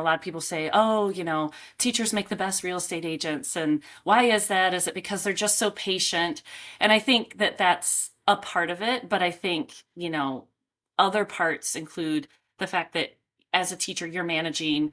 A lot of people say, oh, teachers make the best real estate agents. And why is that? Is it because they're just so patient? And I think that that's a part of it. But I think, other parts include the fact that as a teacher, you're managing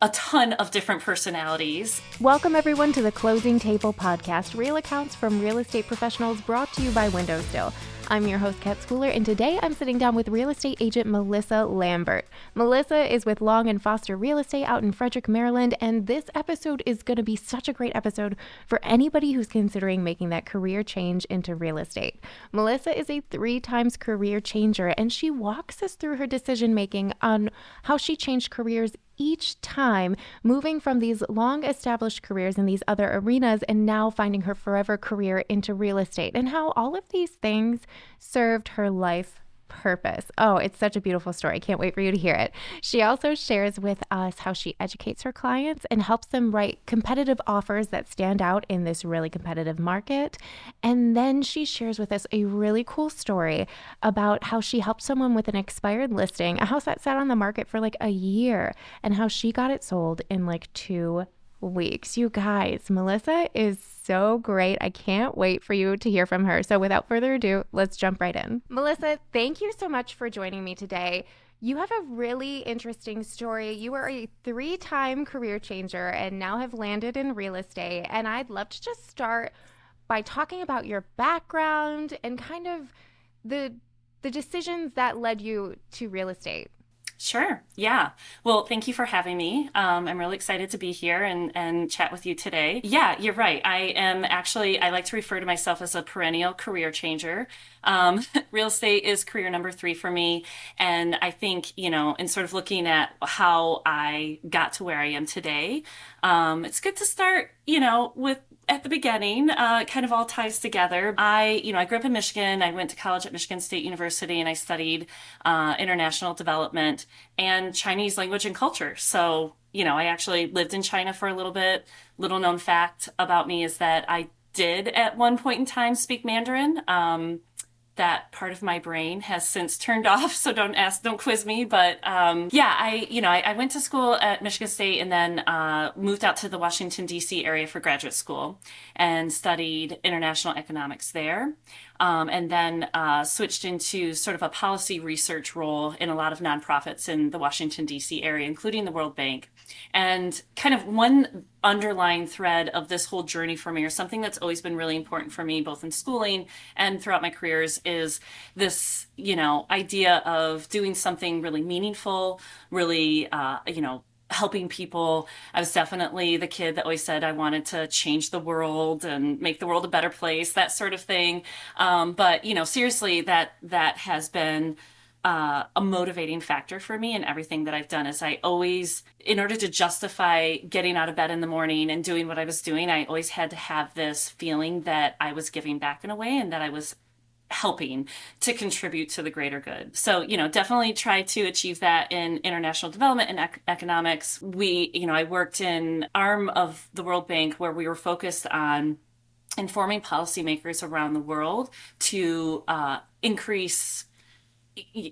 a ton of different personalities. Welcome, everyone, to the Closing Table podcast, real accounts from real estate professionals brought to you by WindowStill. I'm your host, Kat Schooler, and today I'm sitting down with real estate agent Melissa Lambert. Melissa is with Long and Foster Real Estate out in Fredrick, Maryland, and this episode is going to be such a great episode for anybody who's considering making that career change into real estate. Melissa is a 3-time career changer, and she walks us through her decision-making on how she changed careers each time, moving from these long-established careers in these other arenas and now finding her forever career into real estate, and how all of these things served her life purpose. Oh, it's such a beautiful story. Can't wait for you to hear it. She also shares with us how she educates her clients and helps them write competitive offers that stand out in this really competitive market. And then she shares with us a really cool story about how she helped someone with an expired listing, a house that sat on the market for like a year, and how she got it sold in like 2 weeks. You guys, Melissa is so great. I can't wait for you to hear from her. So without further ado, let's jump right in. Melissa, thank you so much for joining me today. You have a really interesting story. You are a 3-time career changer and now have landed in real estate. And I'd love to just start by talking about your background and kind of the decisions that led you to real estate. Sure. Yeah. Well, thank you for having me. I'm really excited to be here and chat with you today. Yeah, you're right. I like to refer to myself as a perennial career changer. Real estate is career number 3 for me. And I think, in sort of looking at how I got to where I am today, it's good to start, with at the beginning, kind of all ties together. I grew up in Michigan. I went to college at Michigan State University and I studied international development and Chinese language and culture. So, I actually lived in China for a little bit. Little known fact about me is that I did at one point in time speak Mandarin. That part of my brain has since turned off, so don't quiz me. But I went to school at Michigan State and then moved out to the Washington, D.C. area for graduate school and studied international economics there. And then switched into sort of a policy research role in a lot of nonprofits in the Washington, D.C. area, including the World Bank. And kind of one underlying thread of this whole journey for me, or something that's always been really important for me, both in schooling and throughout my careers, is this, idea of doing something really meaningful, really, helping people. I was definitely the kid that always said I wanted to change the world and make the world a better place, that sort of thing. But seriously, that has been a motivating factor for me in everything that I've done. Is I always, in order to justify getting out of bed in the morning and doing what I was doing, I always had to have this feeling that I was giving back in a way and that I was helping to contribute to the greater good. So, definitely try to achieve that in international development and economics. I worked in arm of the World Bank where we were focused on informing policymakers around the world to increase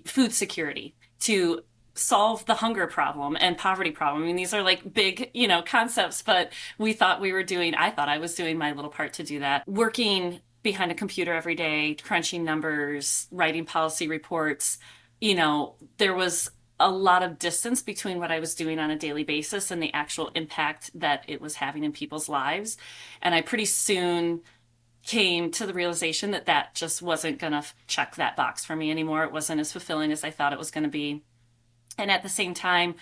food security, to solve the hunger problem and poverty problem. I mean, these are like big, concepts, but I thought I was doing my little part to do that. Working behind a computer every day, crunching numbers, writing policy reports, there was a lot of distance between what I was doing on a daily basis and the actual impact that it was having in people's lives. And I pretty soon came to the realization that just wasn't going to check that box for me anymore. It wasn't as fulfilling as I thought it was going to be. And at the same time,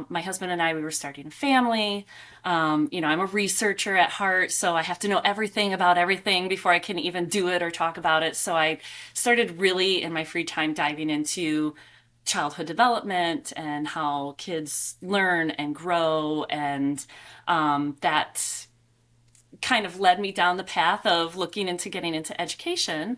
my husband and I, we were starting a family. I'm a researcher at heart, so I have to know everything about everything before I can even do it or talk about it. So I started really in my free time diving into childhood development and how kids learn and grow. And that kind of led me down the path of looking into getting into education,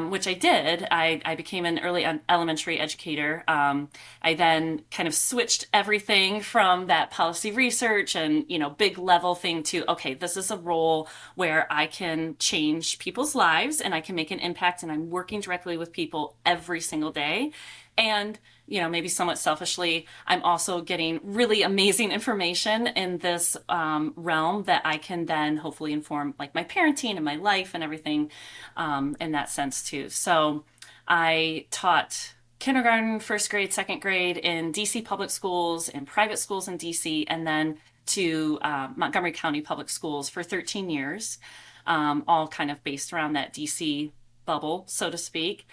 which I did. I became an early elementary educator. I then kind of switched everything from that policy research and, big level thing to, okay, this is a role where I can change people's lives and I can make an impact, and I'm working directly with people every single day. And, maybe somewhat selfishly, I'm also getting really amazing information in this realm that I can then hopefully inform like my parenting and my life and everything in that sense too. So I taught kindergarten, first grade, second grade in DC public schools, in private schools in DC, and then to Montgomery County Public Schools for 13 years, all kind of based around that DC bubble, so to speak.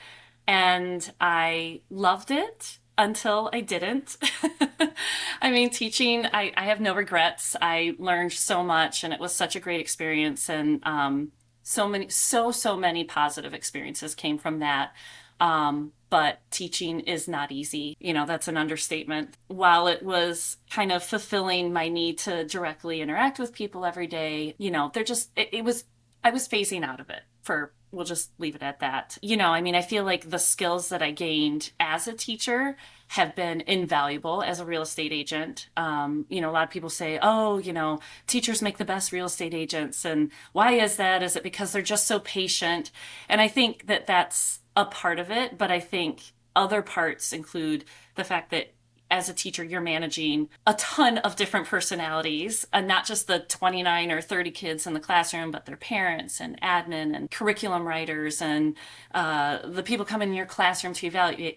And I loved it until I didn't. I mean, teaching, I have no regrets. I learned so much, and it was such a great experience. And so many positive experiences came from that. But teaching is not easy. That's an understatement. While it was kind of fulfilling my need to directly interact with people every day, I was phasing out of it we'll just leave it at that. I mean, I feel like the skills that I gained as a teacher have been invaluable as a real estate agent. A lot of people say, oh, teachers make the best real estate agents. And why is that? Is it because they're just so patient? And I think that that's a part of it. But I think other parts include the fact that as a teacher, you're managing a ton of different personalities, and not just the 29 or 30 kids in the classroom, but their parents and admin and curriculum writers and the people coming in your classroom to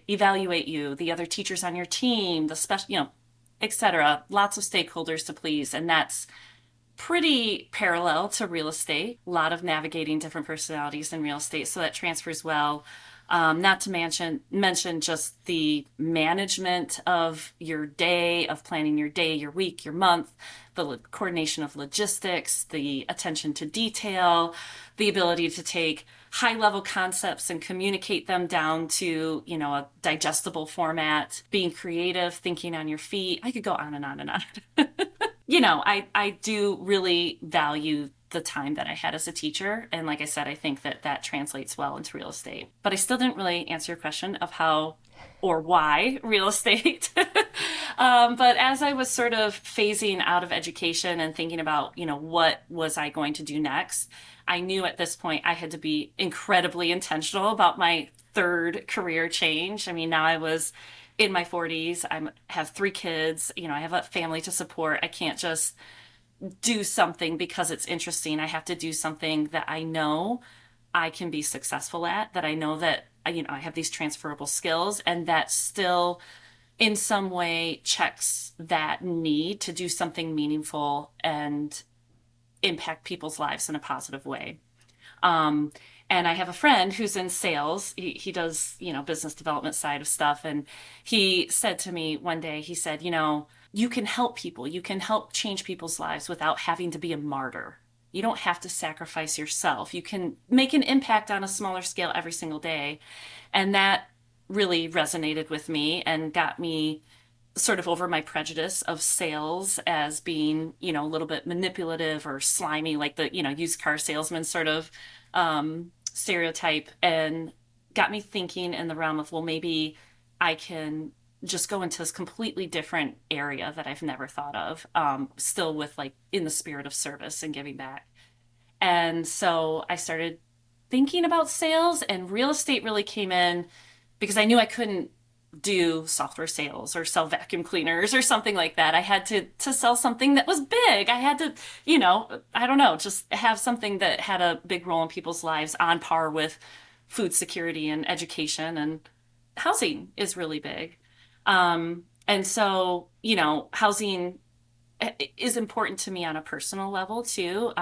evaluate you, the other teachers on your team, the special, etc. Lots of stakeholders to please. And that's pretty parallel to real estate. A lot of navigating different personalities in real estate. So that transfers well. Not to mention just the management of your day, of planning your day, your week, your month, the coordination of logistics, the attention to detail, the ability to take high level concepts and communicate them down to, a digestible format, being creative, thinking on your feet. I could go on and on and on. I do really value the time that I had as a teacher. And like I said, I think that that translates well into real estate. But I still didn't really answer your question of how or why real estate. But as I was sort of phasing out of education and thinking about, what was I going to do next, I knew at this point I had to be incredibly intentional about my third career change. I mean, now I was in my 40s. I have 3 kids. I have a family to support. I can't just do something because it's interesting. I have to do something that I know I can be successful at, that I know that, I have these transferable skills, and that still in some way checks that need to do something meaningful and impact people's lives in a positive way. And I have a friend who's in sales. He does, business development side of stuff. And he said to me one day, he said, you can help people. You can help change people's lives without having to be a martyr. You don't have to sacrifice yourself. You can make an impact on a smaller scale every single day. And that really resonated with me and got me sort of over my prejudice of sales as being, a little bit manipulative or slimy, like the, used car salesman sort of stereotype, and got me thinking in the realm of, well, maybe I can just go into this completely different area that I've never thought of, still with like in the spirit of service and giving back. And so I started thinking about sales, and real estate really came in because I knew I couldn't do software sales or sell vacuum cleaners or something like that. I had to sell something that was big. I had to, I don't know, just have something that had a big role in people's lives on par with food security and education, and housing is really big. And so, housing is important to me on a personal level too.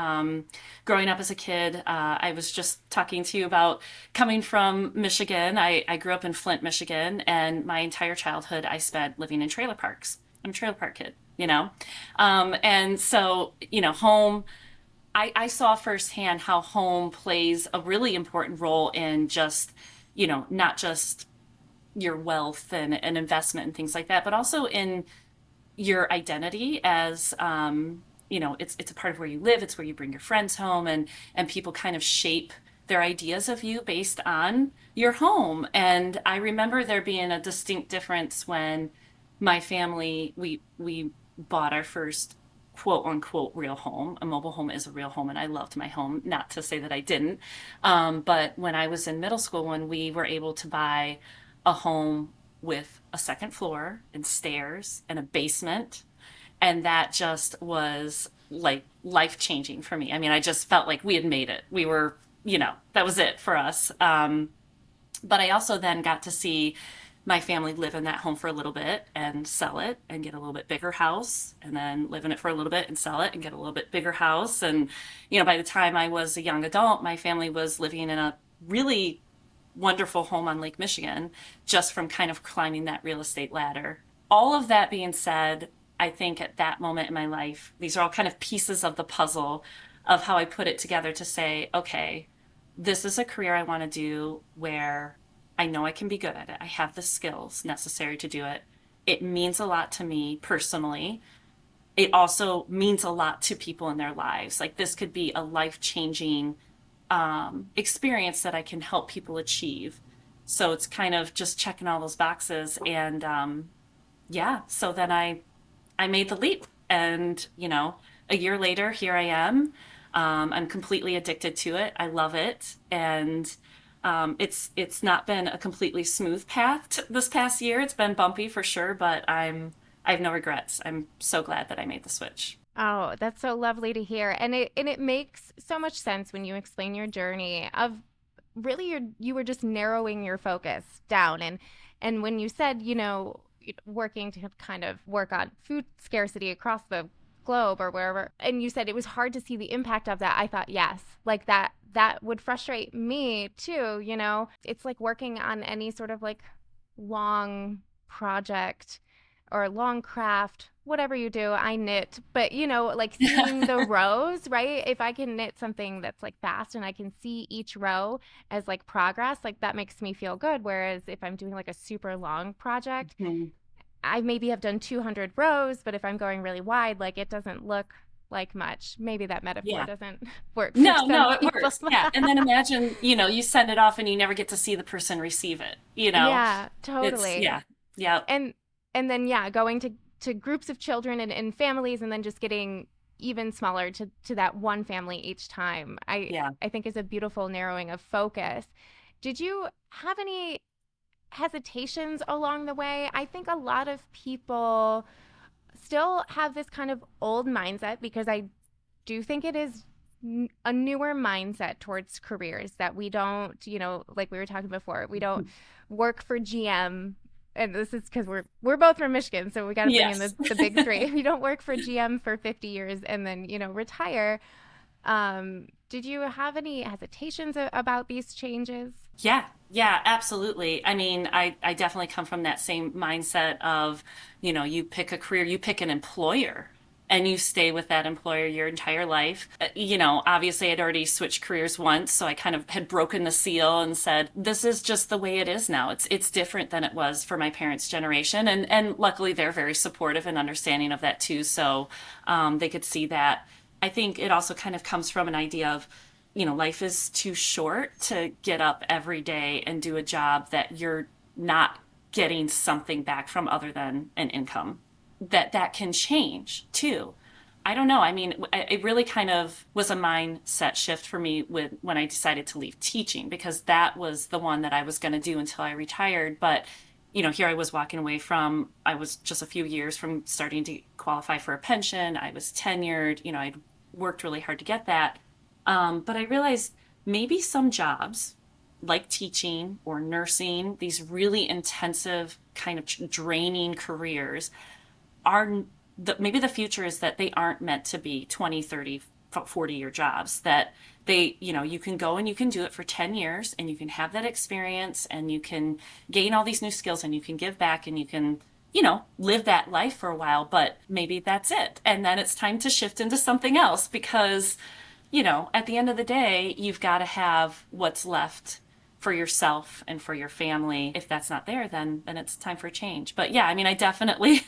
Growing up as a kid, I was just talking to you about coming from Michigan. I grew up in Flint, Michigan, and my entire childhood I spent living in trailer parks. I'm a trailer park kid. And so, home, I saw firsthand how home plays a really important role in just, not just your wealth and investment and things like that, but also in your identity as it's a part of where you live. It's where you bring your friends home, and people kind of shape their ideas of you based on your home. And I remember there being a distinct difference when my family, we bought our first quote unquote real home. A mobile home is a real home, and I loved my home, not to say that I didn't. But when I was in middle school, when we were able to buy a home with a second floor and stairs and a basement. And that just was like life changing for me. I mean, I just felt like we had made it. We were, that was it for us. But I also then got to see my family live in that home for a little bit and sell it and get a little bit bigger house, and then live in it for a little bit and sell it and get a little bit bigger house. And, by the time I was a young adult, my family was living in a really wonderful home on Lake Michigan, just from kind of climbing that real estate ladder. All of that being said, I think at that moment in my life, these are all kind of pieces of the puzzle of how I put it together to say, okay, this is a career I want to do where I know I can be good at it. I have the skills necessary to do it. It means a lot to me personally. It also means a lot to people in their lives. Like, this could be a life-changing experience that I can help people achieve. So it's kind of just checking all those boxes. And yeah, so then I made the leap. And, a year later, here I am. I'm completely addicted to it. I love it. And it's not been a completely smooth path this past year. It's been bumpy for sure, but I have no regrets. I'm so glad that I made the switch. Oh, that's so lovely to hear. And it makes so much sense when you explain your journey of really you were just narrowing your focus down. And when you said, working to kind of work on food scarcity across the globe or wherever, and you said it was hard to see the impact of that, I thought, yes, like that would frustrate me too. It's like working on any sort of like long project or long craft, whatever you do. I knit, but like seeing the rows, right? If I can knit something that's like fast and I can see each row as like progress, like that makes me feel good. Whereas if I'm doing like a super long project, Mhm. I maybe have done 200 rows, but if I'm going really wide, like it doesn't look like much. Maybe that metaphor Yeah. doesn't work for No, some no, it people. works. Yeah. And then imagine, you send it off and you never get to see the person receive it. Yeah, It's, totally. yeah, yeah, And then yeah, going to groups of children and families, and then just getting even smaller to that one family each time. yeah. I think is a beautiful narrowing of focus. Did you have any hesitations along the way? I think a lot of people still have this kind of old mindset, because I do think it is a newer mindset towards careers, that we don't, like we were talking before, we don't work for GM. And this is because we're both from Michigan, so we got to bring in Yes. the big three. We don't work for GM for 50 years and then retire. Did you have any hesitations about these changes? Yeah, yeah, absolutely. I mean, I definitely come from that same mindset of, you pick a career, you pick an employer, and you stay with that employer your entire life. Obviously I'd already switched careers once, so I kind of had broken the seal and said, this is just the way it is now. It's different than it was for my parents' generation. And luckily they're very supportive and understanding of that too. So they could see that. I think it also kind of comes from an idea of, life is too short to get up every day and do a job that you're not getting something back from other than an income. That can change too. I don't know. I mean, it really kind of was a mindset shift for me when I decided to leave teaching, because that was the one that I was going to do until I retired. But, here I was walking away from, I was just a few years from starting to qualify for a pension. I was tenured, I'd worked really hard to get that. But I realized maybe some jobs like teaching or nursing, these really intensive kind of draining careers, are maybe the future is that they aren't meant to be 20, 30, 40-year jobs, that you can go and you can do it for 10 years and you can have that experience and you can gain all these new skills and you can give back and you can live that life for a while, but maybe that's it. And then it's time to shift into something else, because at the end of the day, you've got to have what's left for yourself and for your family. If that's not there, then it's time for a change. But yeah, I mean, I definitely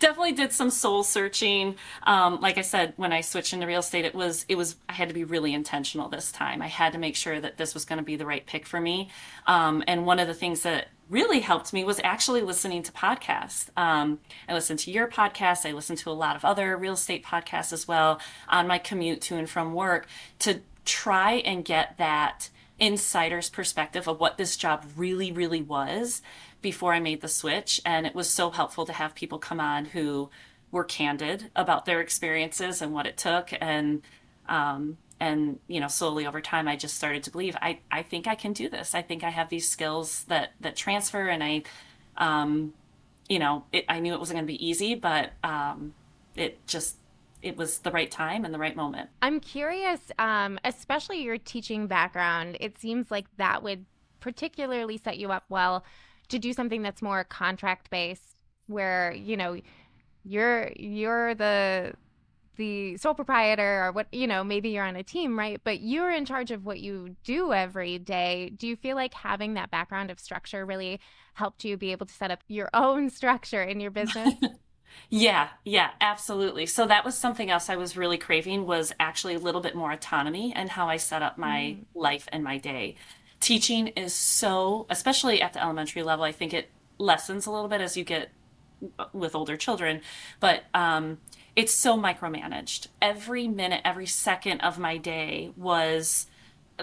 definitely did some soul searching. Like I said, when I switched into real estate, it was I had to be really intentional this time. I had to make sure that this was going to be the right pick for me. And one of the things that really helped me was actually listening to podcasts. I listened to your podcast. I listened to a lot of other real estate podcasts as well on my commute to and from work, to try and get that insider's perspective of what this job really, really was. before I made the switch. And it was so helpful to have people come on who were candid about their experiences and what it took. And slowly over time, I just started to believe I think I can do this. I think I have these skills that transfer. And I knew it wasn't going to be easy, but it just, it was the right time and the right moment. I'm curious, especially your teaching background, it seems like that would particularly set you up well to do something that's more contract based, where, you're the sole proprietor, or what, maybe you're on a team, right? But you're in charge of what you do every day. Do you feel like having that background of structure really helped you be able to set up your own structure in your business? Yeah, yeah, absolutely. So that was something else I was really craving, was actually a little bit more autonomy and how I set up my Mm. life and my day. Teaching is so, especially at the elementary level, I think it lessens a little bit as you get with older children, but it's so micromanaged. Every minute, every second of my day was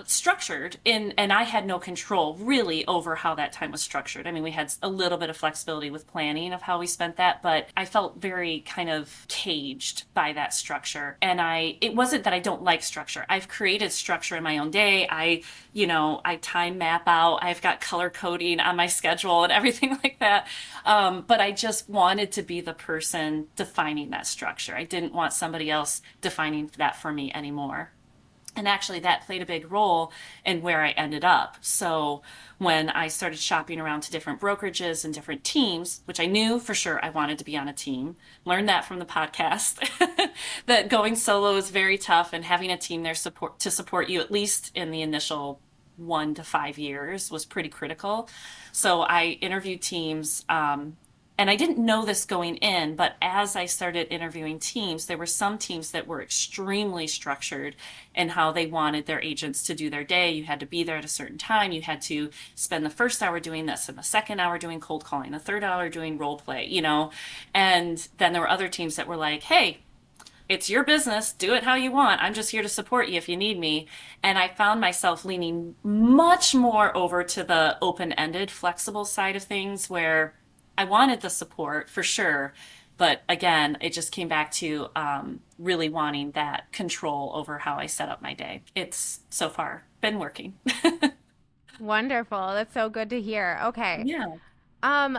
structured in, and I had no control really over how that time was structured. I mean, we had a little bit of flexibility with planning of how we spent that, but I felt very kind of caged by that structure. And it wasn't that I don't like structure. I've created structure in my own day. I time map out. I've got color coding on my schedule and everything like that. But I just wanted to be the person defining that structure. I didn't want somebody else defining that for me anymore. And actually, that played a big role in where I ended up. So when I started shopping around to different brokerages and different teams, which I knew for sure I wanted to be on a team, learned that from the podcast, that going solo is very tough, and having a team there to support you, at least in the initial 1 to 5 years, was pretty critical. So I interviewed teams, and I didn't know this going in, but as I started interviewing teams, there were some teams that were extremely structured in how they wanted their agents to do their day. You had to be there at a certain time. You had to spend the first hour doing this, and the second hour doing cold calling, the third hour doing role play. And then there were other teams that were like, hey, it's your business. Do it how you want. I'm just here to support you if you need me. And I found myself leaning much more over to the open-ended, flexible side of things, where I wanted the support for sure. But again, it just came back to really wanting that control over how I set up my day. It's so far been working. Wonderful. That's so good to hear. Okay. Yeah.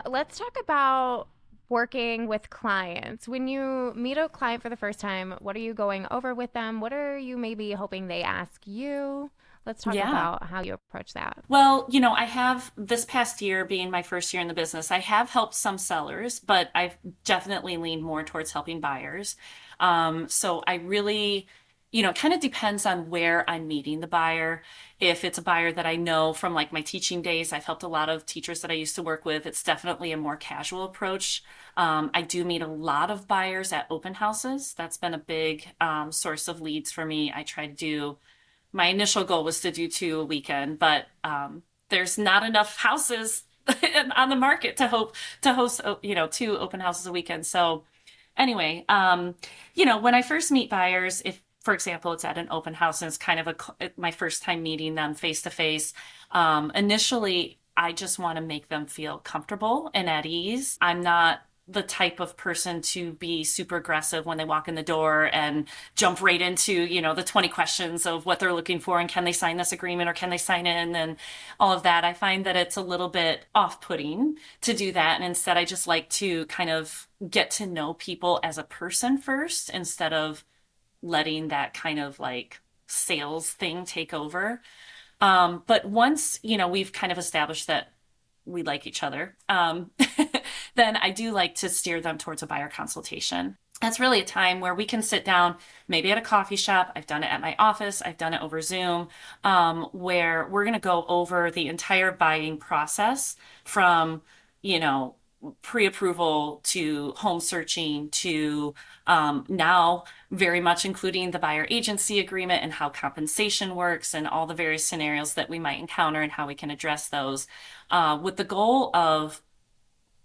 Let's talk about working with clients. When you meet a client for the first time, what are you going over with them? What are you maybe hoping they ask you? Let's talk Yeah. about how you approach that. Well, I have, this past year being my first year in the business, I have helped some sellers, but I've definitely leaned more towards helping buyers. So I really, kind of depends on where I'm meeting the buyer. If it's a buyer that I know from like my teaching days, I've helped a lot of teachers that I used to work with. It's definitely a more casual approach. I do meet a lot of buyers at open houses. That's been a big source of leads for me. I try to do, my initial goal was to do 2 a weekend, but there's not enough houses on the market to host 2 open houses a weekend. So anyway, when I first meet buyers, if for example it's at an open house and it's kind of my first time meeting them face to face, initially I just want to make them feel comfortable and at ease. I'm not the type of person to be super aggressive when they walk in the door and jump right into, the 20 questions of what they're looking for and can they sign this agreement or can they sign in and all of that. I find that it's a little bit off-putting to do that. And instead, I just like to kind of get to know people as a person first instead of letting that kind of like sales thing take over. But once, we've kind of established that we like each other, then I do like to steer them towards a buyer consultation. That's really a time where we can sit down, maybe at a coffee shop. I've done it at my office. I've done it over Zoom, where we're going to go over the entire buying process from, you know, pre-approval to home searching to now very much including the buyer agency agreement and how compensation works and all the various scenarios that we might encounter and how we can address those, with the goal of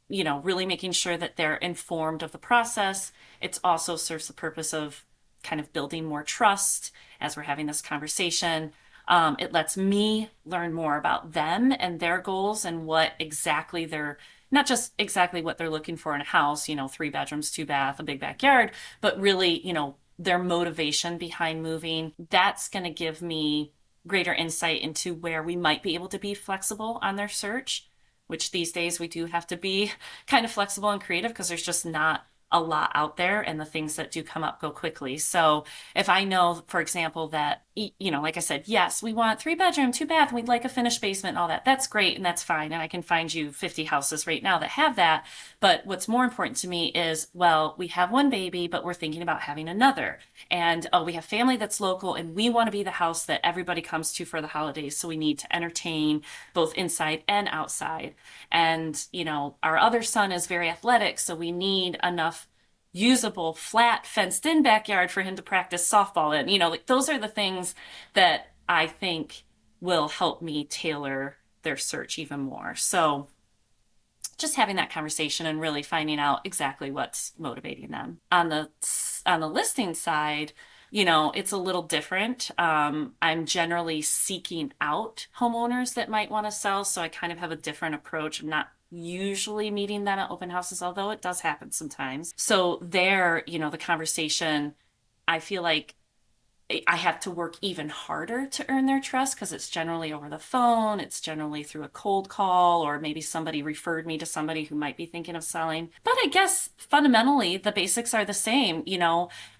really making sure that they're informed of the process. It also serves the purpose of kind of building more trust as we're having this conversation. It lets me learn more about them and their goals and what exactly they're not just exactly what they're looking for in a house, 3 bedrooms, 2 bath, a big backyard, but really, their motivation behind moving. That's going to give me greater insight into where we might be able to be flexible on their search, which these days we do have to be kind of flexible and creative because there's just not a lot out there and the things that do come up go quickly. So if I know, for example, that, like I said, yes, we want 3 bedroom, 2 bath, and we'd like a finished basement and all that. That's great and that's fine. And I can find you 50 houses right now that have that. But what's more important to me is, well, we have one baby, but we're thinking about having another. And we have family that's local and we want to be the house that everybody comes to for the holidays. So we need to entertain both inside and outside. And, our other son is very athletic, so we need enough usable, flat, fenced in backyard for him to practice softball in. Like those are the things that I think will help me tailor their search even more. So just having that conversation and really finding out exactly what's motivating them. On the listing side, it's a little different. I'm generally seeking out homeowners that might want to sell, so I kind of have a different approach. I'm not usually meeting them at open houses, although it does happen sometimes. So there, the conversation, I feel like I have to work even harder to earn their trust because it's generally over the phone. It's generally through a cold call, or maybe somebody referred me to somebody who might be thinking of selling. But I guess fundamentally, the basics are the same.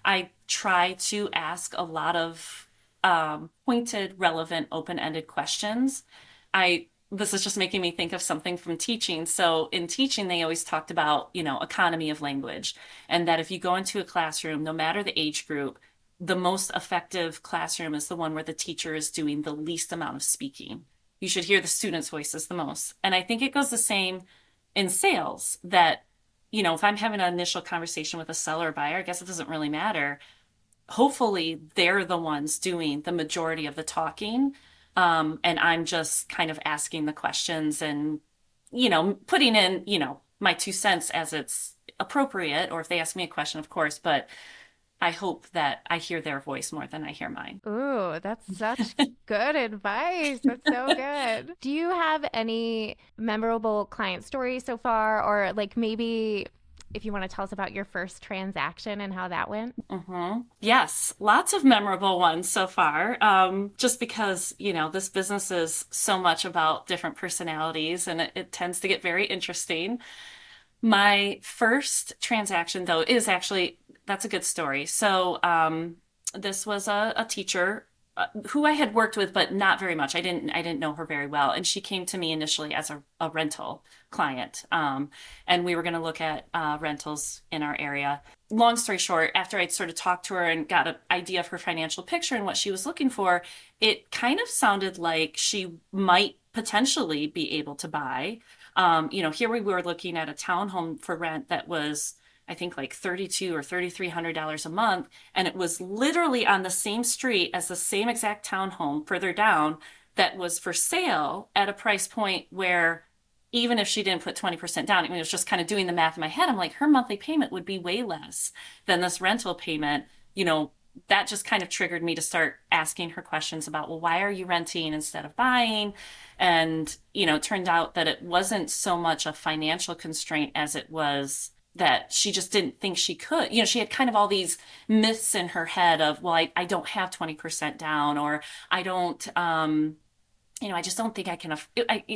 I try to ask a lot of pointed, relevant, open-ended questions. This is just making me think of something from teaching. So in teaching, they always talked about, economy of language, and that if you go into a classroom, no matter the age group, the most effective classroom is the one where the teacher is doing the least amount of speaking. You should hear the students' voices the most. And I think it goes the same in sales, that, if I'm having an initial conversation with a seller or buyer, I guess it doesn't really matter. Hopefully they're the ones doing the majority of the talking. And I'm just kind of asking the questions and, putting in, my 2 cents as it's appropriate, or if they ask me a question, of course, but I hope that I hear their voice more than I hear mine. Ooh, that's such good advice. That's so good. Do you have any memorable client stories so far, or like maybe if you want to tell us about your first transaction and how that went? Yes, lots of memorable ones so far. Just because, this business is so much about different personalities and it tends to get very interesting. My first transaction, though, is actually, that's a good story. So, this was a teacher who I had worked with, but not very much. I didn't know her very well, and she came to me initially as a rental client, and we were going to look at rentals in our area. Long story short, after I'd sort of talked to her and got an idea of her financial picture and what she was looking for, it kind of sounded like she might potentially be able to buy. Here we were looking at a townhome for rent that was, I think, like $3,200 or $3,300 a month. And it was literally on the same street as the same exact townhome further down that was for sale at a price point where, even if she didn't put 20% down, I mean, it was just kind of doing the math in my head. I'm like, her monthly payment would be way less than this rental payment. That just kind of triggered me to start asking her questions about, well, why are you renting instead of buying? And, it turned out that it wasn't so much a financial constraint as it was that she just didn't think she could. She had kind of all these myths in her head of, well, I don't have 20% down, or I don't, I just don't think I can.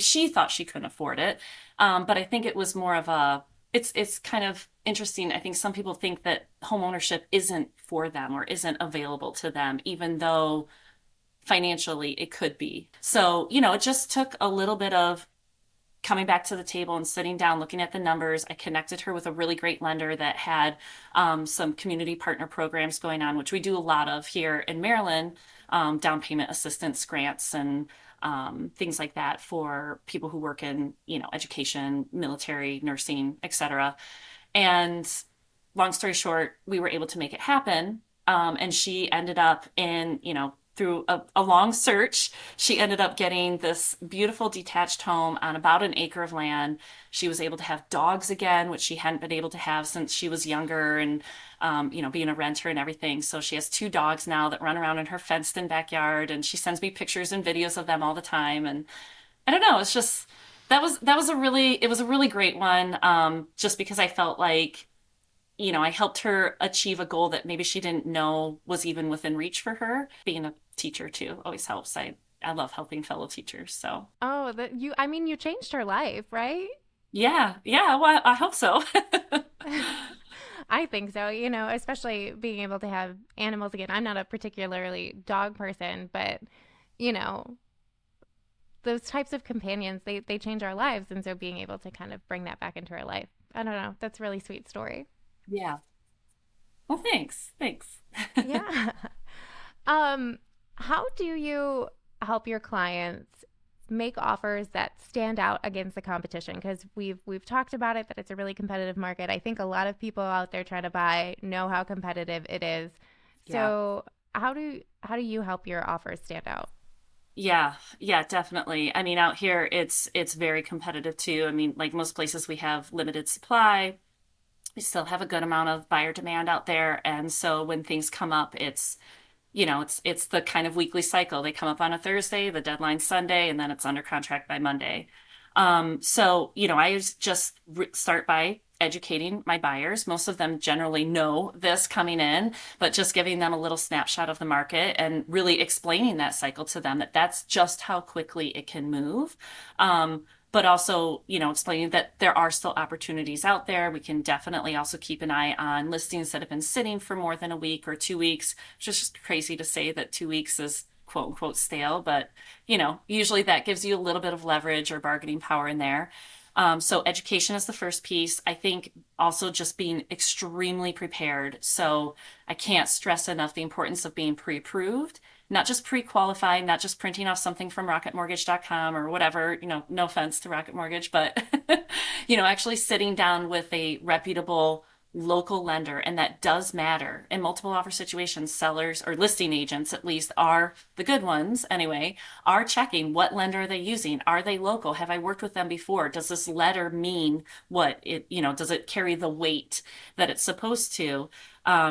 She thought she couldn't afford it. But I think it was more of it's kind of interesting. I think some people think that home ownership isn't for them or isn't available to them, even though financially it could be. So, it just took a little bit of coming back to the table and sitting down, looking at the numbers. I connected her with a really great lender that had some community partner programs going on, which we do a lot of here in Maryland, down payment assistance grants and things like that for people who work in, education, military, nursing, etc. And long story short, we were able to make it happen. And she ended up in, through a long search, she ended up getting this beautiful detached home on about an acre of land. She was able to have dogs again, which she hadn't been able to have since she was younger and, being a renter and everything. So she has two dogs now that run around in her fenced-in backyard, and she sends me pictures and videos of them all the time. And I don't know, it's just that was a really great one. Just because I felt like I helped her achieve a goal that maybe she didn't know was even within reach for her. Being a teacher too always helps. I love helping fellow teachers. So Oh, that you I mean you changed her life, right? yeah, yeah, well, I hope so. I think so, especially being able to have animals again. I'm not a particularly dog person, but you know, those types of companions, they change our lives, and so being able to kind of bring that back into our life. I don't know. That's a really sweet story. Yeah. Well, thanks. Thanks. Yeah. Um, how do you help your clients make offers that stand out against the competition? Because we've talked about it that it's a really competitive market. I think a lot of people out there trying to buy know how competitive it is. Yeah. So how do you help your offers stand out? Yeah, yeah, definitely. I mean, out here it's very competitive too. I mean, like most places we have limited supply. We still have a good amount of buyer demand out there, and so when things come up, it's the kind of weekly cycle. They come up on a Thursday, the deadline's Sunday, and then it's under contract by Monday. I just start by educating my buyers. Most of them generally know this coming in, but just giving them a little snapshot of the market and really explaining that cycle to them, that that's just how quickly it can move. But also, explaining that there are still opportunities out there. We can definitely also keep an eye on listings that have been sitting for more than a week or 2 weeks. It's just crazy to say that 2 weeks is quote unquote stale, but usually that gives you a little bit of leverage or bargaining power in there. So education is the first piece. I think also just being extremely prepared. So I can't stress enough the importance of being pre-approved, not just pre-qualified, not just printing off something from rocketmortgage.com or whatever, no offense to Rocket Mortgage, but actually sitting down with a reputable local lender. And that does matter in multiple offer situations. Sellers or listing agents, at least, are the good ones anyway, are checking what lender are they using. Are they local? Have I worked with them before? Does this letter mean what does it carry the weight that it's supposed to?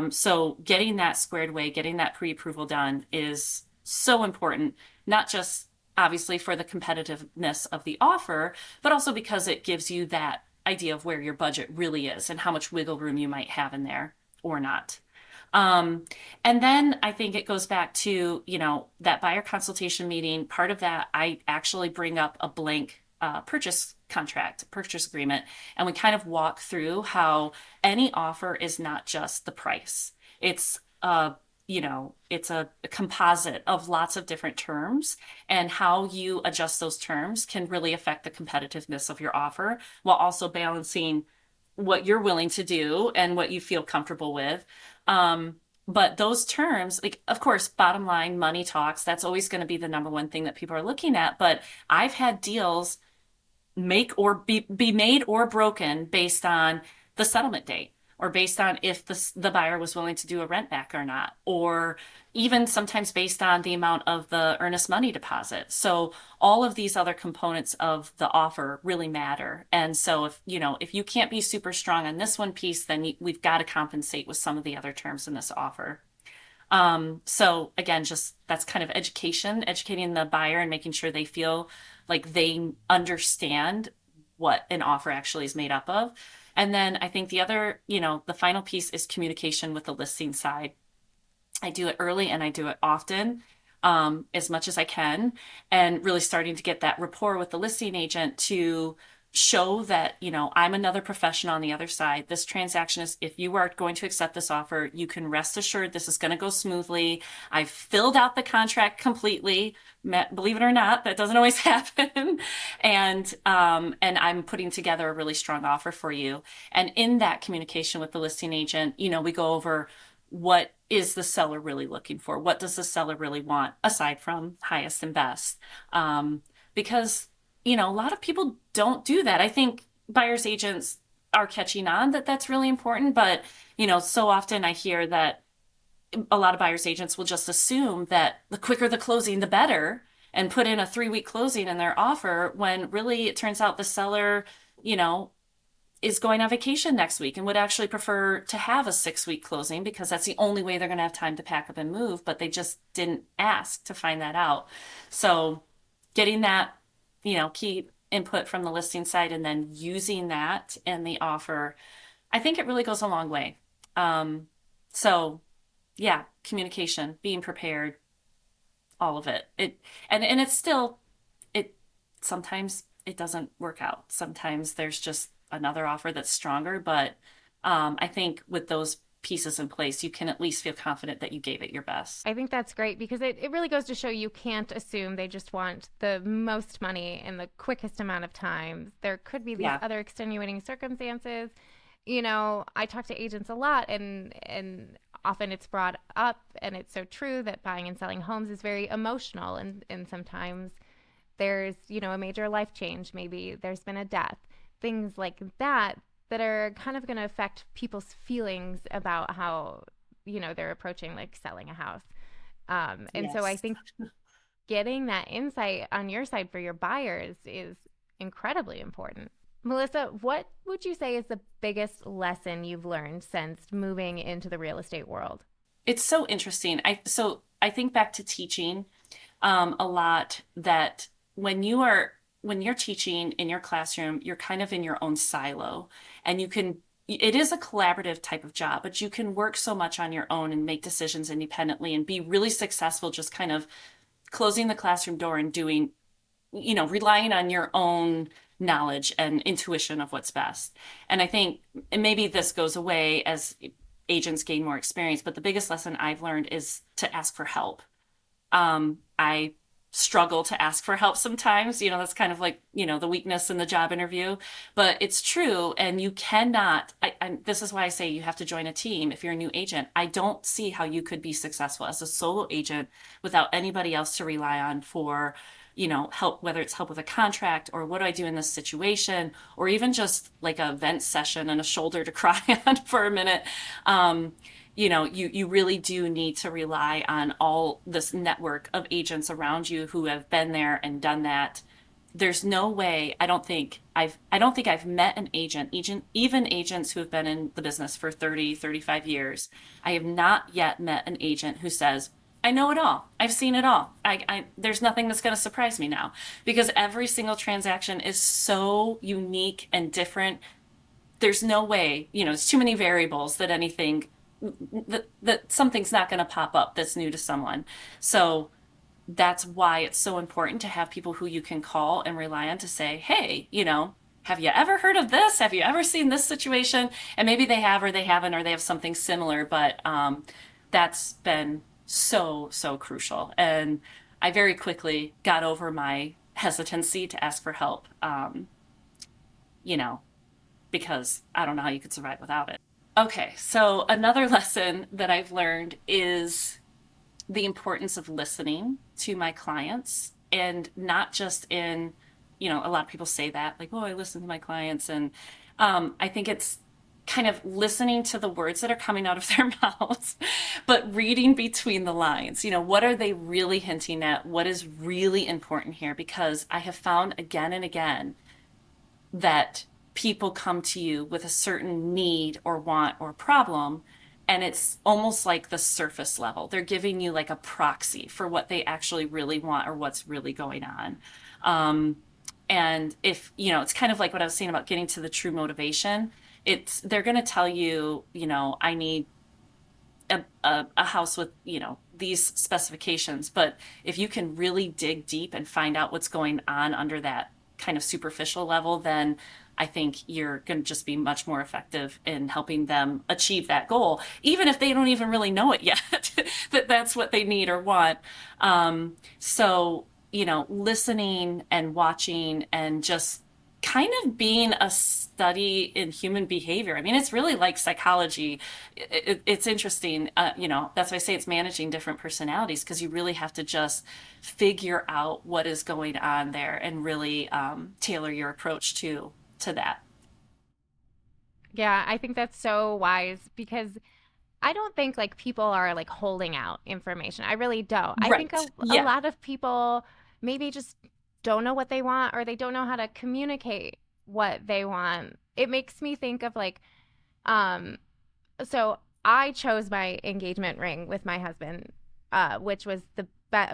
So getting that squared away, getting that pre-approval done is so important, not just obviously for the competitiveness of the offer, but also because it gives you that idea of where your budget really is and how much wiggle room you might have in there or not. Um, and then I think it goes back to, that buyer consultation meeting. Part of that, I actually bring up a blank purchase contract, purchase agreement, and we kind of walk through how any offer is not just the price. It's it's a composite of lots of different terms, and how you adjust those terms can really affect the competitiveness of your offer while also balancing what you're willing to do and what you feel comfortable with. But those terms, like, of course, bottom line, money talks, that's always going to be the number one thing that people are looking at. But I've had deals make or be made or broken based on the settlement date, or based on if the buyer was willing to do a rent back or not, or even sometimes based on the amount of the earnest money deposit. So all of these other components of the offer really matter. And so if you can't be super strong on this one piece, then we've got to compensate with some of the other terms in this offer. So again, just that's kind of educating the buyer and making sure they feel like they understand what an offer actually is made up of. And then I think the final piece is communication with the listing side. I do it early and I do it often, as much as I can, and really starting to get that rapport with the listing agent to show that, I'm another professional on the other side. This transaction is, if you are going to accept this offer, you can rest assured this is going to go smoothly. I've filled out the contract completely. Believe it or not, that doesn't always happen. And I'm putting together a really strong offer for you. And in that communication with the listing agent, we go over what is the seller really looking for? What does the seller really want aside from highest and best? Because a lot of people don't do that. I think buyer's agents are catching on that that's really important, but so often I hear that a lot of buyer's agents will just assume that the quicker the closing, the better, and put in a 3-week closing in their offer when really it turns out the seller, you know, is going on vacation next week and would actually prefer to have a 6-week closing because that's the only way they're going to have time to pack up and move, but they just didn't ask to find that out. So getting that, key input from the listing side and then using that in the offer, I think it really goes a long way. So yeah, communication, being prepared, all of it. And it's still it sometimes it doesn't work out. Sometimes there's just another offer that's stronger, but I think with those pieces in place, you can at least feel confident that you gave it your best. I think that's great because it really goes to show you can't assume they just want the most money in the quickest amount of time. There could be these Yeah. other extenuating circumstances. I talk to agents a lot, and often it's brought up, and it's so true that buying and selling homes is very emotional, and sometimes there's a major life change. Maybe there's been a death, things like that that are kind of going to affect people's feelings about how they're approaching like selling a house. And so I Yes. think getting that insight on your side for your buyers is incredibly important. Melissa, what would you say is the biggest lesson you've learned since moving into the real estate world? It's so interesting. I think back to teaching a lot that when you're teaching in your classroom, you're kind of in your own silo, and it is a collaborative type of job, but you can work so much on your own and make decisions independently and be really successful just kind of closing the classroom door and doing, relying on your own knowledge and intuition of what's best. And I think and maybe this goes away as agents gain more experience, but the biggest lesson I've learned is to ask for help. I struggle to ask for help sometimes. That's kind of like, the weakness in the job interview, but it's true. And you cannot, this is why I say you have to join a team if you're a new agent. I don't see how you could be successful as a solo agent without anybody else to rely on for, help, whether it's help with a contract or what do I do in this situation, or even just like a vent session and a shoulder to cry on for a minute. You really do need to rely on all this network of agents around you who have been there and done that. There's no way, I don't think I've met an agent, even agents who have been in the business for 30, 35 years. I have not yet met an agent who says, I know it all. I've seen it all. There's nothing that's going to surprise me now, because every single transaction is so unique and different. There's no way, it's too many variables that something's not going to pop up that's new to someone. So that's why it's so important to have people who you can call and rely on to say, hey, have you ever heard of this? Have you ever seen this situation? And maybe they have, or they haven't, or they have something similar, but that's been so, so crucial. And I very quickly got over my hesitancy to ask for help, you know, because I don't know how you could survive without it. Okay, so another lesson that I've learned is the importance of listening to my clients, and not just in, a lot of people say that, like, oh, I listen to my clients. And I think it's kind of listening to the words that are coming out of their mouths, but reading between the lines. What are they really hinting at? What is really important here? Because I have found again and again that people come to you with a certain need or want or problem, and it's almost like the surface level. They're giving you like a proxy for what they actually really want or what's really going on. And if, it's kind of like what I was saying about getting to the true motivation. They're going to tell you, I need a house with, these specifications. But if you can really dig deep and find out what's going on under that kind of superficial level, then I think you're going to just be much more effective in helping them achieve that goal, even if they don't even really know it yet, that that's what they need or want. So, listening and watching and just kind of being a study in human behavior. I mean, it's really like psychology. It's interesting. That's why I say it's managing different personalities, because you really have to just figure out what is going on there and really tailor your approach to that. Yeah, I think that's so wise because I don't think like people are like holding out information. I really don't. I think Right. a Yeah. lot of people maybe just don't know what they want, or they don't know how to communicate what they want. It makes me think of like, um, so I chose my engagement ring with my husband, which was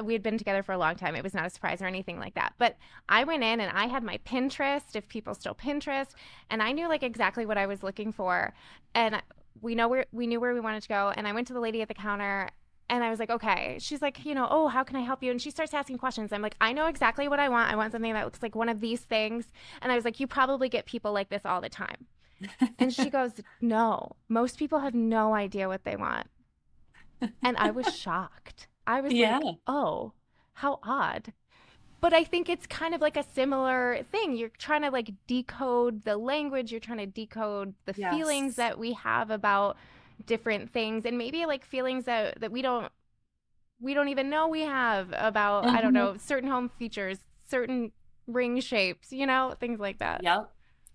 we had been together for a long time. It was not a surprise or anything like that. But I went in and I had my Pinterest, if people still Pinterest, and I knew like exactly what I was looking for. And we knew where we wanted to go. And I went to the lady at the counter and I was like, okay. She's like, oh, how can I help you? And she starts asking questions. I'm like, I know exactly what I want. I want something that looks like one of these things. And I was like, you probably get people like this all the time. And she goes, no, most people have no idea what they want. And I was shocked. I was like, Yeah. oh, how odd. But I think it's kind of like a similar thing. You're trying to like decode the language, you're trying to decode the feelings Yes. that we have about different things, and maybe like feelings that we don't even know we have about, I don't Hmm. know, certain home features, certain ring shapes, things like that. Yep.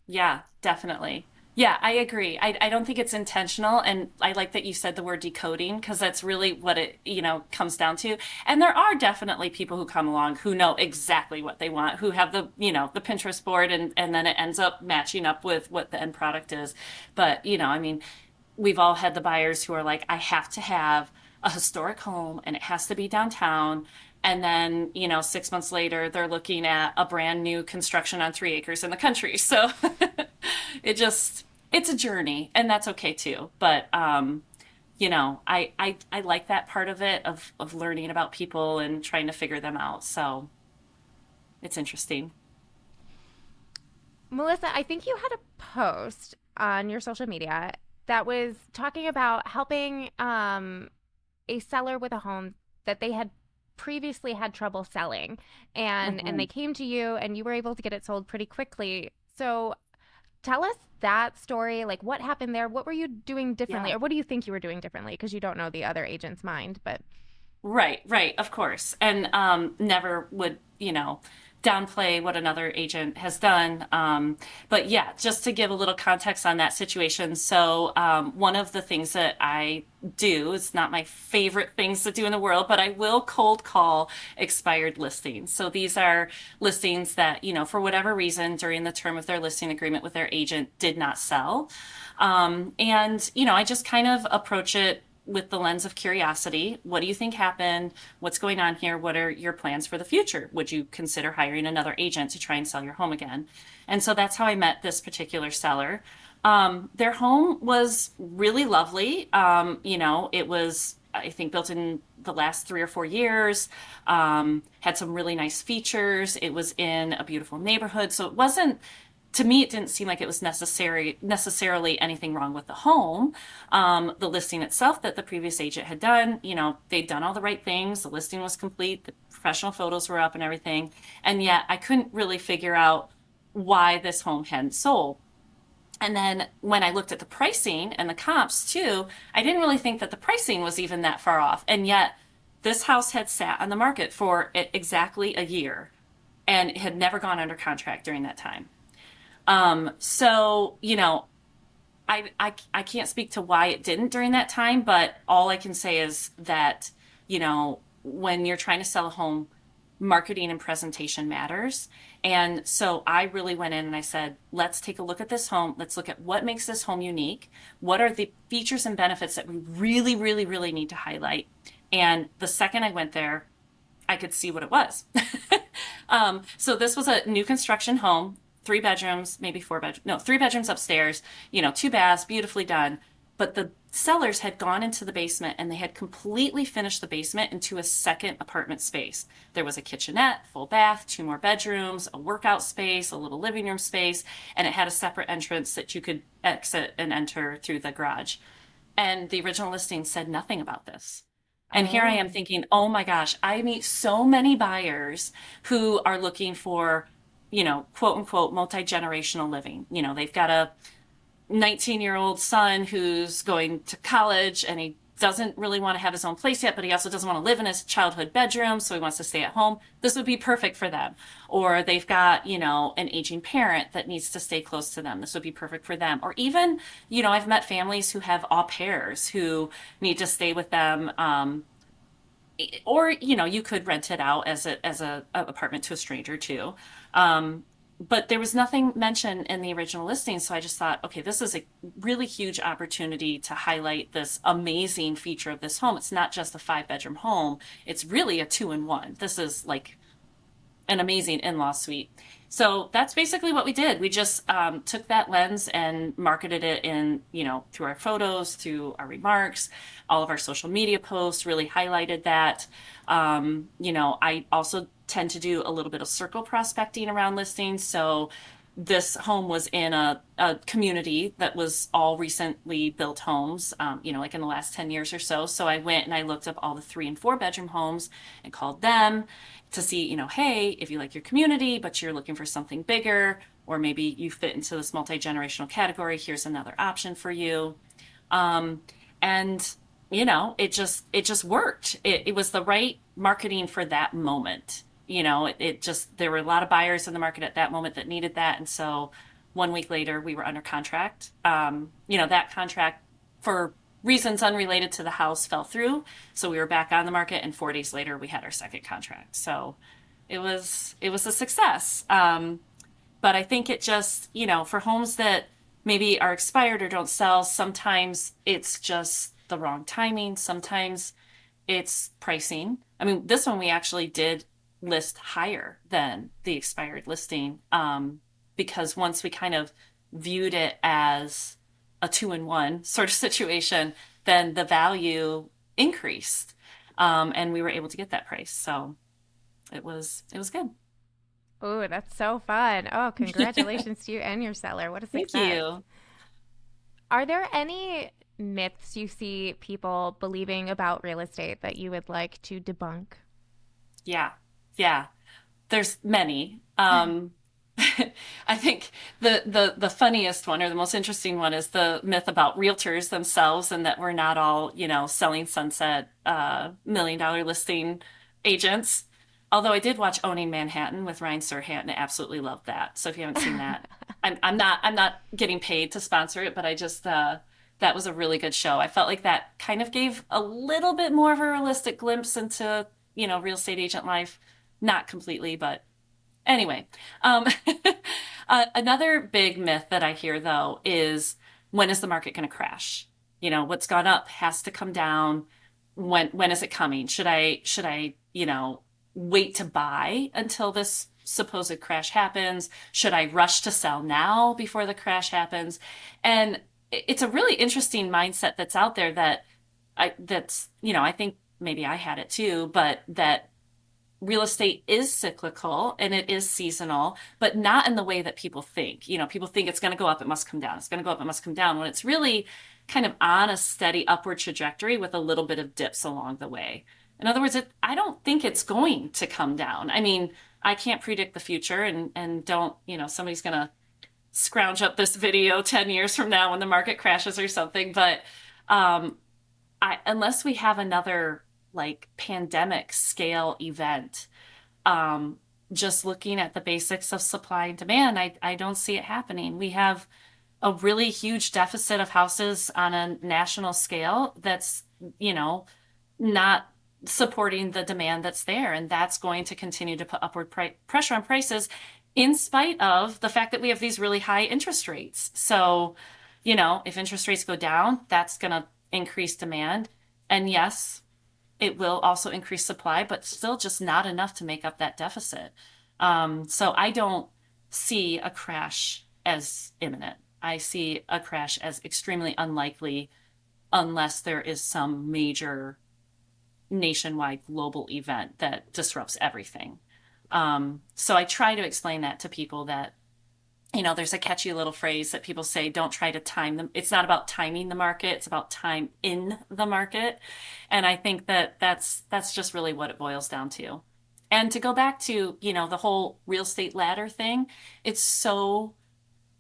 Yeah, definitely. Yeah, I agree. I don't think it's intentional. And I like that you said the word decoding because that's really what it, comes down to. And there are definitely people who come along who know exactly what they want, who have the Pinterest board and then it ends up matching up with what the end product is. But, I mean, we've all had the buyers who are like, I have to have a historic home and it has to be downtown. And then, 6 months later, they're looking at a brand new construction on 3 acres in the country. So it's a journey and that's okay too. But, I like that part of it, of learning about people and trying to figure them out. So it's interesting. Melissa, I think you had a post on your social media that was talking about helping a seller with a home that they had previously had trouble selling, and Hmm. they came to you and you were able to get it sold pretty quickly. So tell us that story. Like, what happened there? What were you doing differently, Yeah. or what do you think you were doing differently? Because you don't know the other agent's mind, but Right, right, of course. And never would, downplay what another agent has done. But yeah, just to give a little context on that situation. So, one of the things that I do, it's not my favorite things to do in the world, but I will cold call expired listings. So these are listings that, for whatever reason during the term of their listing agreement with their agent did not sell. And, I just kind of approach it with the lens of curiosity. What do you think happened? What's going on here? What are your plans for the future? Would you consider hiring another agent to try and sell your home again? And so that's how I met this particular seller. Their home was really lovely. It was, I think, built in the last 3 or 4 years, had some really nice features. It was in a beautiful neighborhood. So it wasn't, to me, it didn't seem like it was necessarily anything wrong with the home. The listing itself that the previous agent had done, they'd done all the right things. The listing was complete. The professional photos were up and everything. And yet I couldn't really figure out why this home hadn't sold. And then when I looked at the pricing and the comps too, I didn't really think that the pricing was even that far off. And yet this house had sat on the market for exactly a year and had never gone under contract during that time. So, I can't speak to why it didn't during that time, but all I can say is that, when you're trying to sell a home, marketing and presentation matters. And so I really went in and I said, let's take a look at this home. Let's look at what makes this home unique. What are the features and benefits that we really, really, really need to highlight? And the second I went there, I could see what it was. So this was a new construction home, 3 bedrooms, maybe 4 bedrooms, no, 3 bedrooms upstairs, 2 baths, beautifully done. But the sellers had gone into the basement and they had completely finished the basement into a second apartment space. There was a kitchenette, full bath, 2 more bedrooms, a workout space, a little living room space, and it had a separate entrance that you could exit and enter through the garage. And the original listing said nothing about this. And here I am oh, thinking, oh my gosh, I meet so many buyers who are looking for, quote unquote, multi-generational living. They've got a 19-year-old son who's going to college and he doesn't really want to have his own place yet, but he also doesn't want to live in his childhood bedroom, so he wants to stay at home. This would be perfect for them. Or they've got, an aging parent that needs to stay close to them. This would be perfect for them. Or even, I've met families who have au pairs who need to stay with them. Or you could rent it out as a apartment to a stranger too. But there was nothing mentioned in the original listing, so I just thought, okay, this is a really huge opportunity to highlight this amazing feature of this home. It's not just a 5-bedroom home, it's really a 2-in-1. This is like an amazing in-law suite. So that's basically what we did. We just took that lens and marketed it through our photos, through our remarks, all of our social media posts, really highlighted that. I also tend to do a little bit of circle prospecting around listings. So this home was in a community that was all recently built homes, like in the last 10 years or so. So I went and I looked up all the 3 and 4-bedroom homes and called them to see, hey, if you like your community, but you're looking for something bigger, or maybe you fit into this multi-generational category, here's another option for you. And it just worked. It was the right marketing for that moment. There were a lot of buyers in the market at that moment that needed that. And so 1 week later, we were under contract. That contract, for reasons unrelated to the house, fell through. So we were back on the market, and 4 days later, we had our second contract. So it was a success. But I think it just, for homes that maybe are expired or don't sell, sometimes it's just the wrong timing. Sometimes it's pricing. I mean, this one we actually did list higher than the expired listing, because once we kind of viewed it as a 2-in-1 sort of situation, then the value increased, and we were able to get that price. So it was good. Oh, that's so fun. Oh, congratulations to you and your seller. What a Thank success. you. Are there any myths you see people believing about real estate that you would like to debunk? Yeah, yeah. There's many. I think the funniest one, or the most interesting one, is the myth about realtors themselves, and that we're not all, selling sunset $1 million listing agents. Although I did watch Owning Manhattan with Ryan Serhant, and I absolutely loved that. So if you haven't seen that, I'm not getting paid to sponsor it, but I just that was a really good show. I felt like that kind of gave a little bit more of a realistic glimpse into, real estate agent life. Not completely, but anyway. Um, Another big myth that I hear, though, is, when is the market going to crash? What's gone up has to come down. When is it coming? Should I wait to buy until this supposed crash happens? Should I rush to sell now before the crash happens? And it's a really interesting mindset that's out there I think maybe I had it too, but that real estate is cyclical and it is seasonal, but not in the way that people think. People think it's going to go up, it must come down. It's going to go up, it must come down, when it's really kind of on a steady upward trajectory with a little bit of dips along the way. In other words, I don't think it's going to come down. I mean, I can't predict the future, and don't, somebody's going to scrounge up this video 10 years from now when the market crashes or something. But unless we have another like pandemic scale event, just looking at the basics of supply and demand, I don't see it happening. We have a really huge deficit of houses on a national scale that's, not supporting the demand that's there. And that's going to continue to put upward pressure on prices, in spite of the fact that we have these really high interest rates. So, if interest rates go down, that's going to increase demand. And yes, it will also increase supply, but still just not enough to make up that deficit. So I don't see a crash as imminent. I see a crash as extremely unlikely, unless there is some major nationwide global event that disrupts everything. So I try to explain that to people, that, there's a catchy little phrase that people say, don't try to time them. It's not about timing the market. It's about time in the market. And I think that that's just really what it boils down to. And to go back to, the whole real estate ladder thing, it's so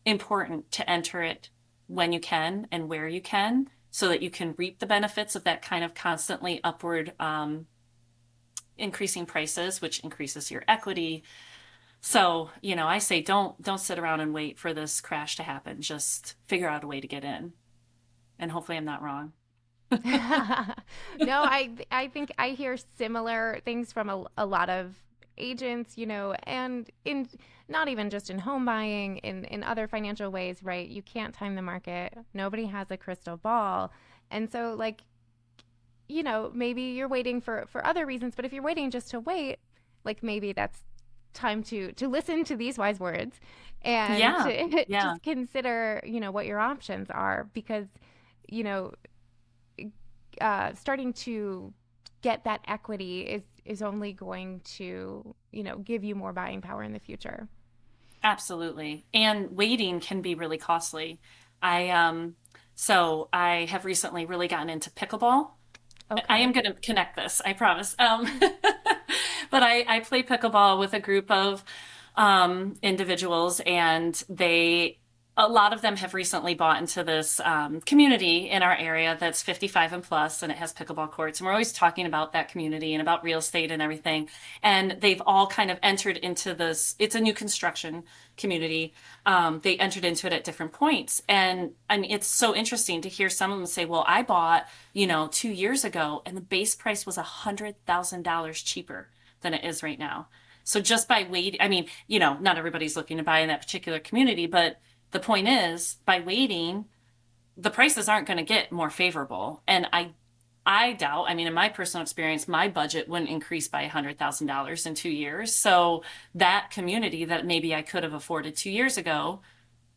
important to enter it when you can and where you can, so that you can reap the benefits of that kind of constantly upward increasing prices, which increases your equity. So, I say don't sit around and wait for this crash to happen. Just figure out a way to get in. And hopefully I'm not wrong. No, I think I hear similar things from a lot of agents, and in not even just in home buying, in other financial ways, right? You can't time the market. Nobody has a crystal ball. And so like, maybe you're waiting for other reasons, but if you're waiting just to wait, like maybe that's time to listen to these wise words and Yeah. to Yeah. just consider, what your options are because, you know, starting to get that equity is only going to give you more buying power in the future. Absolutely. And waiting can be really costly. I so I have recently really gotten into pickleball. I am Okay. going to connect this, I promise. But I play pickleball with a group of individuals, and a lot of them have recently bought into this community in our area that's 55 and plus, and it has pickleball courts. And we're always talking about that community and about real estate and everything. And they've all kind of entered into this, it's a new construction community. They entered into it at different points. And I mean, it's so interesting to hear some of them say, well, I bought, 2 years ago, and the base price was $100,000 cheaper than it is right now. So just by waiting, I mean, not everybody's looking to buy in that particular community, but the point is, by waiting, the prices aren't going to get more favorable. And I doubt, I mean, in my personal experience, my budget wouldn't increase by $100,000 in 2 years. So that community that maybe I could have afforded 2 years ago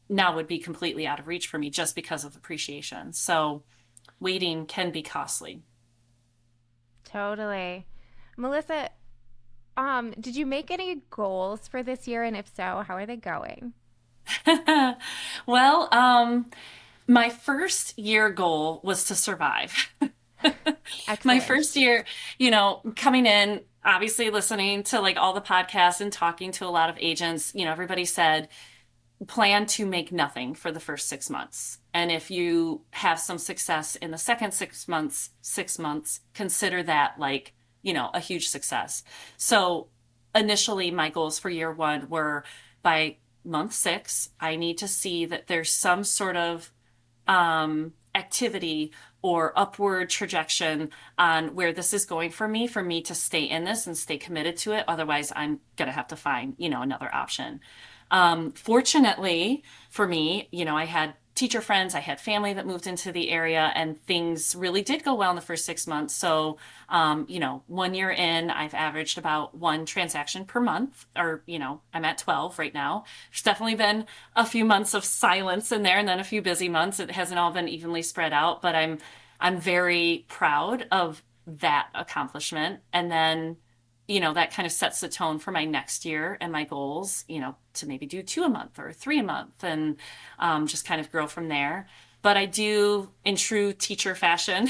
now would be completely out of reach for me just because of appreciation. So waiting can be costly. Totally. Melissa, did you make any goals for this year? And if so, how are they going? Well, my first year goal was to survive. My Excellent. first year, coming in, obviously listening to like all the podcasts and talking to a lot of agents, everybody said, plan to make nothing for the first 6 months. And if you have some success in the second 6 months, consider that like, a huge success. So initially, my goals for year one were by month 6, I need to see that there's some sort of activity or upward trajectory on where this is going for me to stay in this and stay committed to it. Otherwise, I'm going to have to find, another option. Fortunately for me, I had teacher friends, I had family that moved into the area, and things really did go well in the first 6 months. So, 1 year in, I've averaged about one transaction per month, or, I'm at 12 right now. There's definitely been a few months of silence in there and then a few busy months. It hasn't all been evenly spread out, but I'm very proud of that accomplishment. And then that kind of sets the tone for my next year and my goals, to maybe do 2 a month or 3 a month and just kind of grow from there. But I do, in true teacher fashion,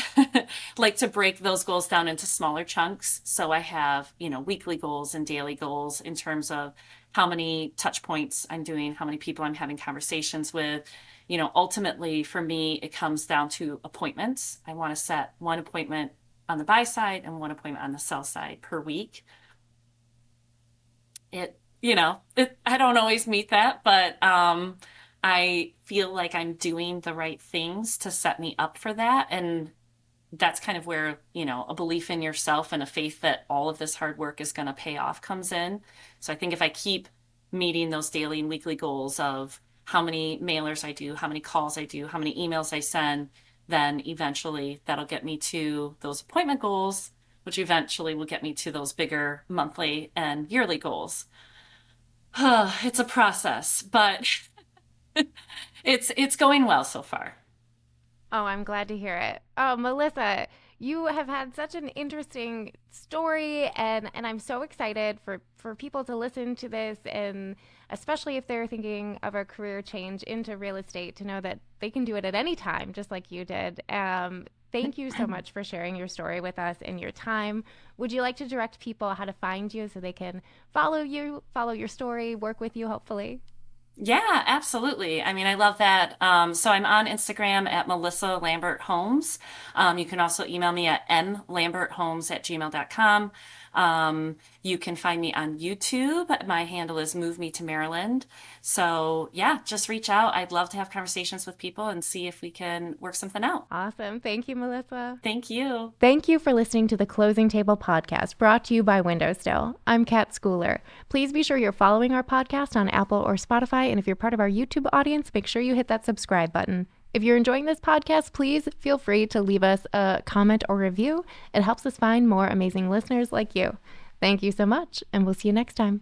like to break those goals down into smaller chunks. So I have, weekly goals and daily goals in terms of how many touch points I'm doing, how many people I'm having conversations with. Ultimately for me, it comes down to appointments. I want to set one appointment on the buy side and one appointment on the sell side per week. I don't always meet that, but I feel like I'm doing the right things to set me up for that. And that's kind of where, a belief in yourself and a faith that all of this hard work is going to pay off comes in. So I think if I keep meeting those daily and weekly goals of how many mailers I do, how many calls I do, how many emails I send, then eventually that'll get me to those appointment goals, which eventually will get me to those bigger monthly and yearly goals. It's a process, but it's going well so far. Oh, I'm glad to hear it. Oh, Melissa, you have had such an interesting story and I'm so excited for people to listen to this and especially if they're thinking of a career change into real estate to know that they can do it at any time, just like you did. Thank you so much for sharing your story with us and your time. Would you like to direct people how to find you so they can follow you, follow your story, work with you, hopefully? Yeah, absolutely. I mean, I love that. So I'm on Instagram at Melissa Lambert Homes. You can also email me at mlamberthomes@gmail.com. You can find me on YouTube. My handle is Move Me to Maryland. So yeah, just reach out. I'd love to have conversations with people and see if we can work something out. Awesome. Thank you, Melissa. Thank you. Thank you for listening to the Closing Table podcast brought to you by WindowStill. I'm Kat Schooler. Please be sure you're following our podcast on Apple or Spotify, and if you're part of our YouTube audience, make sure you hit that subscribe button. If you're enjoying this podcast, please feel free to leave us a comment or review. It helps us find more amazing listeners like you. Thank you so much, and we'll see you next time.